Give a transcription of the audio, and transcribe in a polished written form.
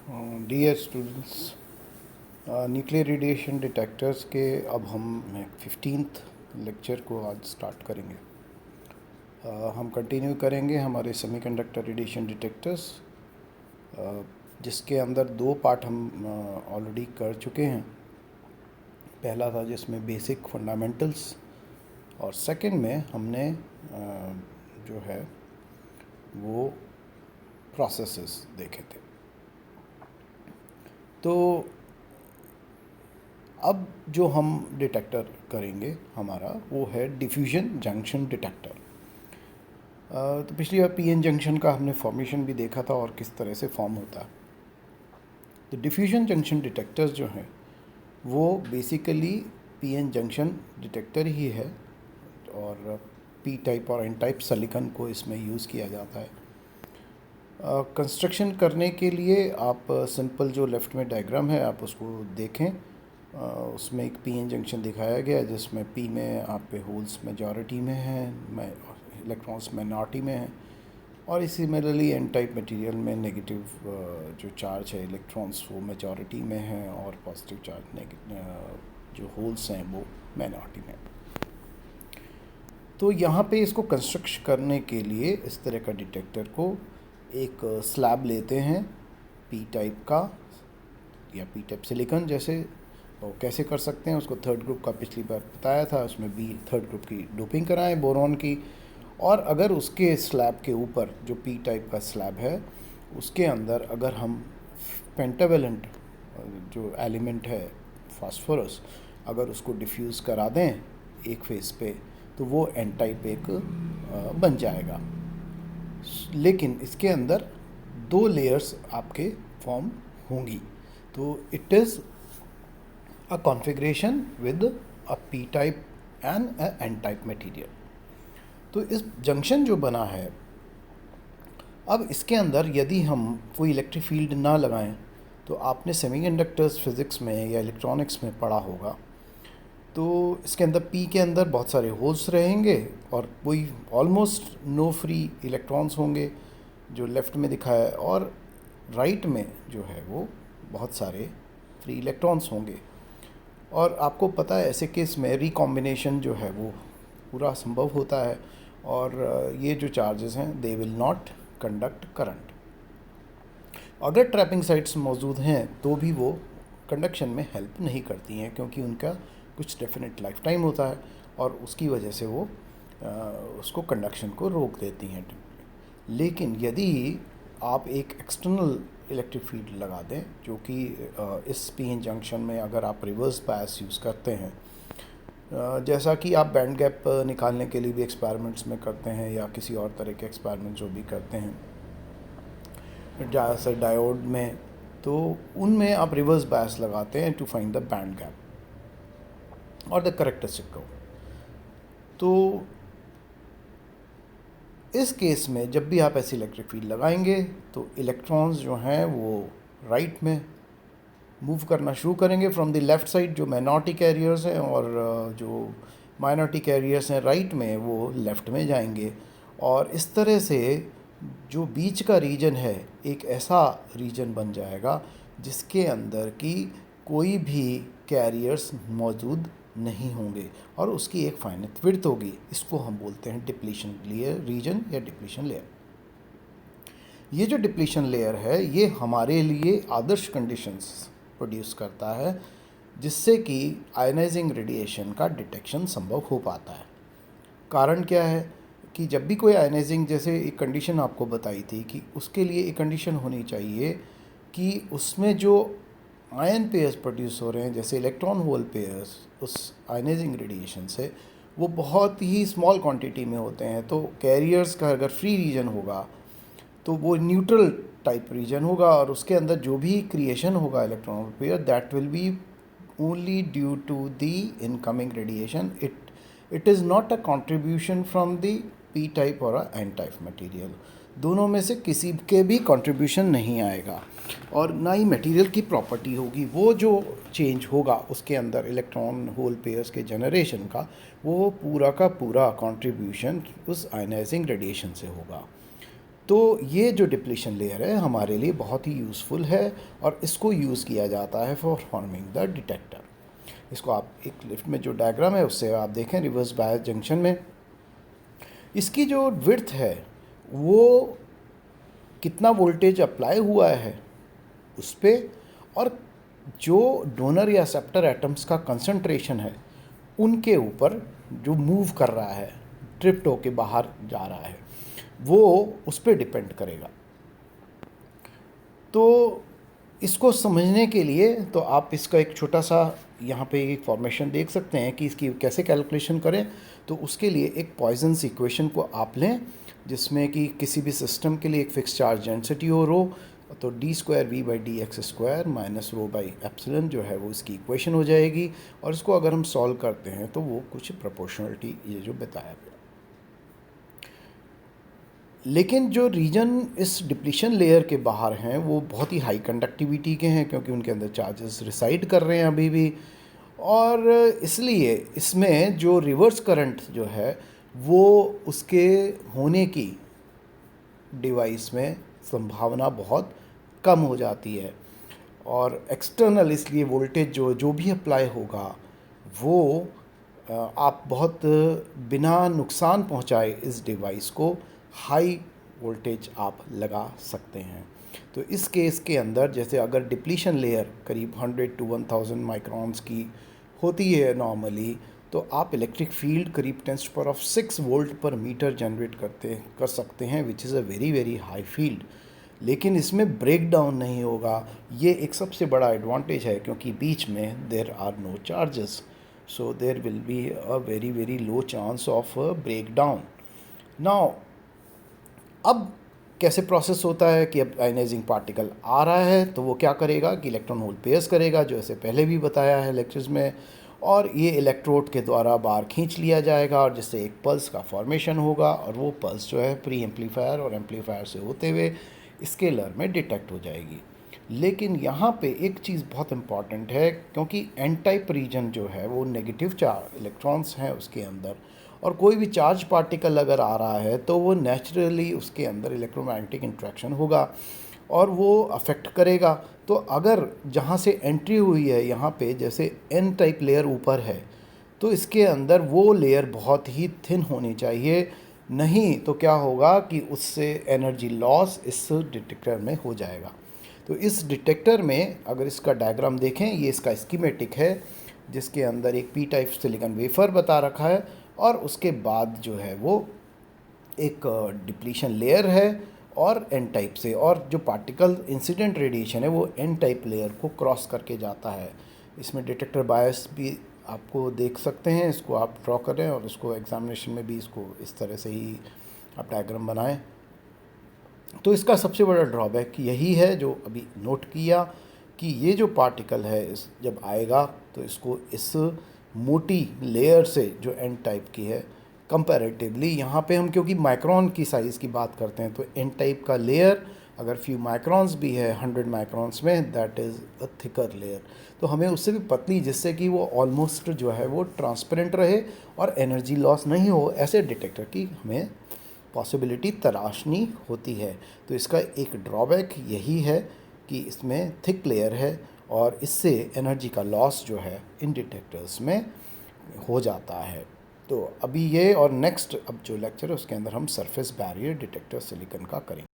Dear students, nuclear radiation detectors के अब हम 15th लेक्चर को आज स्टार्ट करेंगे। हम कंटिन्यू करेंगे हमारे सेमीकंडक्टर रेडिएशन डिटेक्टर्स, जिसके अंदर दो पार्ट हम ऑलरेडी कर चुके हैं। पहला था जिसमें बेसिक फंडामेंटल्स, और सेकंड में हमने जो है वो प्रोसेसेस देखे थे। तो अब जो हम डिटेक्टर करेंगे हमारा वो है डिफ्यूजन जंक्शन डिटेक्टर। तो पिछली बार पीएन जंक्शन का हमने फॉर्मेशन भी देखा था और किस तरह से फॉर्म होता है। तो डिफ्यूजन जंक्शन डिटेक्टर्स जो हैं वो बेसिकली पीएन जंक्शन डिटेक्टर ही है, और पी टाइप और एन टाइप सिलिकॉन को इसमें यूज़ किया जाता है। कंस्ट्रक्शन करने के लिए आप सिंपल जो लेफ़्ट में डायग्राम है आप उसको देखें। उसमें एक पीएन जंक्शन दिखाया गया है जिसमें पी में आप पे होल्स मेजॉरिटी में हैं, इलेक्ट्रॉन्स माइनॉरिटी में हैं, और इसी सिमिलरली एन टाइप मटेरियल में नेगेटिव जो चार्ज है इलेक्ट्रॉन्स वो मेजॉरिटी में हैं और पॉजिटिव चार्ज जो होल्स हैं वो माइनॉरिटी में। तो यहाँ पे इसको कंस्ट्रक्ट करने के लिए इस तरह का डिटेक्टर को एक स्लैब लेते हैं पी टाइप का या पी टाइप सिलिकॉन जैसे, और कैसे कर सकते हैं उसको थर्ड ग्रुप का पिछली बार बताया था, उसमें बी थर्ड ग्रुप की डोपिंग कराएं बोरॉन की। और अगर उसके स्लैब के ऊपर जो पी टाइप का स्लैब है उसके अंदर अगर हम पेंटावेलेंट जो एलिमेंट है फास्फोरस अगर उसको डिफ्यूज़ करा दें एक फेस पे तो वो एन टाइप एक बन जाएगा। लेकिन इसके अंदर दो लेयर्स आपके फॉर्म होंगी। तो it is a configuration with a P type and a N type material. तो इस जंक्शन जो बना है, अब इसके अंदर यदि हम कोई इलेक्ट्रिक फील्ड ना लगाएं तो आपने सेमीकंडक्टर्स फिज़िक्स में या इलेक्ट्रॉनिक्स में पढ़ा होगा। तो इसके अंदर पी के अंदर बहुत सारे होल्स रहेंगे और कोई ऑलमोस्ट नो फ्री इलेक्ट्रॉन्स होंगे जो लेफ़्ट में दिखाया है, और राइट में जो है वो बहुत सारे फ्री इलेक्ट्रॉन्स होंगे। और आपको पता है ऐसे केस में रिकॉम्बिनेशन जो है वो पूरा संभव होता है, और ये जो चार्जेस हैं they will not conduct current. अगर ट्रैपिंग साइट्स मौजूद हैं तो भी वो कंडक्शन में हेल्प नहीं करती हैं, क्योंकि उनका कुछ डेफिनेट लाइफ टाइम होता है और उसकी वजह से वो उसको कंडक्शन को रोक देती हैं। लेकिन यदि आप एक एक्सटर्नल इलेक्ट्रिक फील्ड लगा दें जो कि इस पीएन जंक्शन में अगर आप रिवर्स बायस यूज़ करते हैं, जैसा कि आप बैंड गैप निकालने के लिए भी एक्सपेरिमेंट्स में करते हैं या किसी और तरह के एक्सपेरिमेंट जो भी करते हैं जैसे डायोड में, तो उनमें आप रिवर्स बायस लगाते हैं to find the band gap और द करेक्टरिस्टिक कर्व। तो इस केस में जब भी आप ऐसी इलेक्ट्रिक फील्ड लगाएंगे तो इलेक्ट्रॉन्स जो हैं वो राइट में मूव करना शुरू करेंगे फ्रॉम द लेफ़्ट साइड, जो माइनॉरिटी कैरियर्स हैं, और जो माइनॉरिटी कैरियर्स हैं राइट में वो लेफ़्ट में जाएंगे। और इस तरह से जो बीच का रीजन है एक ऐसा रीजन बन जाएगा जिसके अंदर की कोई भी कैरियर्स मौजूद नहीं होंगे और उसकी एक फाइनाइट विड्थ होगी। इसको हम बोलते हैं डिप्लीशन लेयर रीजन या डिप्लीशन लेयर। ये जो डिप्लीशन लेयर है ये हमारे लिए आदर्श कंडीशंस प्रोड्यूस करता है जिससे कि आयनाइजिंग रेडिएशन का डिटेक्शन संभव हो पाता है। कारण क्या है कि जब भी कोई आयनाइजिंग, जैसे एक कंडीशन आपको बताई थी कि उसके लिए एक कंडीशन होनी चाहिए कि उसमें जो आयन पेयर्स प्रोड्यूस हो रहे हैं जैसे इलेक्ट्रॉन होल पेयर्स उस आयनाइजिंग रेडिएशन से वो बहुत ही स्मॉल क्वांटिटी में होते हैं। तो कैरियर्स का अगर फ्री रीजन होगा तो वो न्यूट्रल टाइप रीजन होगा और उसके अंदर जो भी क्रिएशन होगा electron hole pair that will be only due to the incoming radiation. It is not a contribution from the P type और एन टाइप मटेरियल। दोनों में से किसी के भी कंट्रीब्यूशन नहीं आएगा और ना ही मटेरियल की प्रॉपर्टी होगी। वो जो चेंज होगा उसके अंदर इलेक्ट्रॉन होल पेयर्स के जनरेशन का, वो पूरा का पूरा कंट्रीब्यूशन उस आयनाइजिंग रेडिएशन से होगा। तो ये जो डिप्लीशन लेयर है हमारे लिए बहुत ही यूज़फुल है और इसको यूज़ किया जाता है फॉर फॉर्मिंग द डिटेक्टर। इसको आप एक लिफ्ट में जो डायग्राम है उससे आप देखें, रिवर्स बायस जंक्शन में इसकी जो विड्थ है वो कितना वोल्टेज अप्लाई हुआ है उस पर, और जो डोनर या एक्सेप्टर एटम्स का कंसंट्रेशन है उनके ऊपर जो मूव कर रहा है, ड्रिफ्ट होके बाहर जा रहा है, वो उस पर डिपेंड करेगा। तो इसको समझने के लिए तो आप इसका एक छोटा सा यहाँ पे एक फॉर्मेशन देख सकते हैं कि इसकी कैसे कैलकुलेशन करें। तो उसके लिए एक पॉइजन्स इक्वेशन को आप लें जिसमें कि किसी भी सिस्टम के लिए एक फिक्स चार्ज डेंसिटी हो रो, तो d²v/dx² minus rho by epsilon जो है वो इसकी इक्वेशन हो जाएगी। और इसको अगर हम सॉल्व करते हैं तो वो कुछ प्रोपोर्शनलिटी ये जो बताया गया। लेकिन जो रीजन इस डिप्लीशन लेयर के बाहर हैं वो बहुत ही हाई कंडक्टिविटी के हैं क्योंकि उनके अंदर चार्जेस रिसाइड कर रहे हैं अभी भी, और इसलिए इसमें जो रिवर्स करंट जो है वो उसके होने की डिवाइस में संभावना बहुत कम हो जाती है। और एक्सटर्नल इसलिए वोल्टेज जो जो भी अप्लाई होगा वो आप बहुत बिना नुकसान पहुंचाए इस डिवाइस को हाई वोल्टेज आप लगा सकते हैं। तो इस केस के अंदर जैसे अगर डिप्लीशन लेयर करीब 100 to 1000 माइक्रॉन्स की होती है नॉर्मली, तो आप इलेक्ट्रिक फील्ड करीब 10⁶ वोल्ट पर मीटर जनरेट कर सकते हैं, which is a very very high field. लेकिन इसमें ब्रेक डाउन नहीं होगा, ये एक सबसे बड़ा एडवांटेज है क्योंकि बीच में there are no charges, so there will be a very very low chance of break down. Now अब कैसे प्रोसेस होता है कि अब आयनाइजिंग पार्टिकल आ रहा है तो वो क्या करेगा कि इलेक्ट्रॉन होल पेयर्स करेगा, जो ऐसे पहले भी बताया है लेक्चर्स में, और ये इलेक्ट्रोड के द्वारा बाहर खींच लिया जाएगा और जिससे एक पल्स का फॉर्मेशन होगा, और वो पल्स जो है प्री एम्पलीफायर और एम्पलीफायर से होते हुए स्केलर में डिटेक्ट हो जाएगी। लेकिन यहाँ पे एक चीज़ बहुत इम्पॉर्टेंट है क्योंकि एन टाइप रीजन जो है वो नेगेटिव चार्ज इलेक्ट्रॉन्स हैं उसके अंदर, और कोई भी चार्ज पार्टिकल अगर आ रहा है तो वो नेचुरली उसके अंदर इलेक्ट्रोमैग्नेटिक इंट्रैक्शन होगा और वो अफेक्ट करेगा। तो अगर जहाँ से एंट्री हुई है यहाँ पे जैसे एन टाइप लेयर ऊपर है तो इसके अंदर वो लेयर बहुत ही थिन होनी चाहिए, नहीं तो क्या होगा कि उससे एनर्जी लॉस इस डिटेक्टर में हो जाएगा। तो इस डिटेक्टर में अगर इसका डायग्राम देखें, ये इसका स्कीमेटिक है जिसके अंदर एक पी टाइप सिलिकॉन वेफर बता रखा है और उसके बाद जो है वो एक डिप्लीशन लेयर है और एन टाइप से, और जो पार्टिकल इंसिडेंट रेडिएशन है वो एन टाइप लेयर को क्रॉस करके जाता है। इसमें डिटेक्टर बायस भी आपको देख सकते हैं, इसको आप ड्रॉ करें और उसको एग्जामिनेशन में भी इसको इस तरह से ही आप डायग्राम बनाएं। तो इसका सबसे बड़ा ड्रॉबैक यही है जो अभी नोट किया कि ये जो पार्टिकल है इस जब आएगा तो इसको इस मोटी लेयर से जो एन टाइप की है कंपैरेटिवली, यहाँ पे हम क्योंकि माइक्रोन की साइज़ की बात करते हैं तो एन टाइप का लेयर अगर फ्यू माइक्रोन्स भी है 100 माइक्रोन्स में, that is a thicker layer, तो हमें उससे भी पतली जिससे कि वो ऑलमोस्ट जो है वो ट्रांसपेरेंट रहे और एनर्जी लॉस नहीं हो, ऐसे डिटेक्टर की हमें पॉसिबिलिटी तराशनी होती है। तो इसका एक ड्रॉबैक यही है कि इसमें थिक लेयर है और इससे एनर्जी का लॉस जो है इन डिटेक्टर्स में हो जाता है। तो अभी ये और नेक्स्ट अब जो लेक्चर है उसके अंदर हम सरफेस बैरियर डिटेक्टर सिलिकॉन का करेंगे।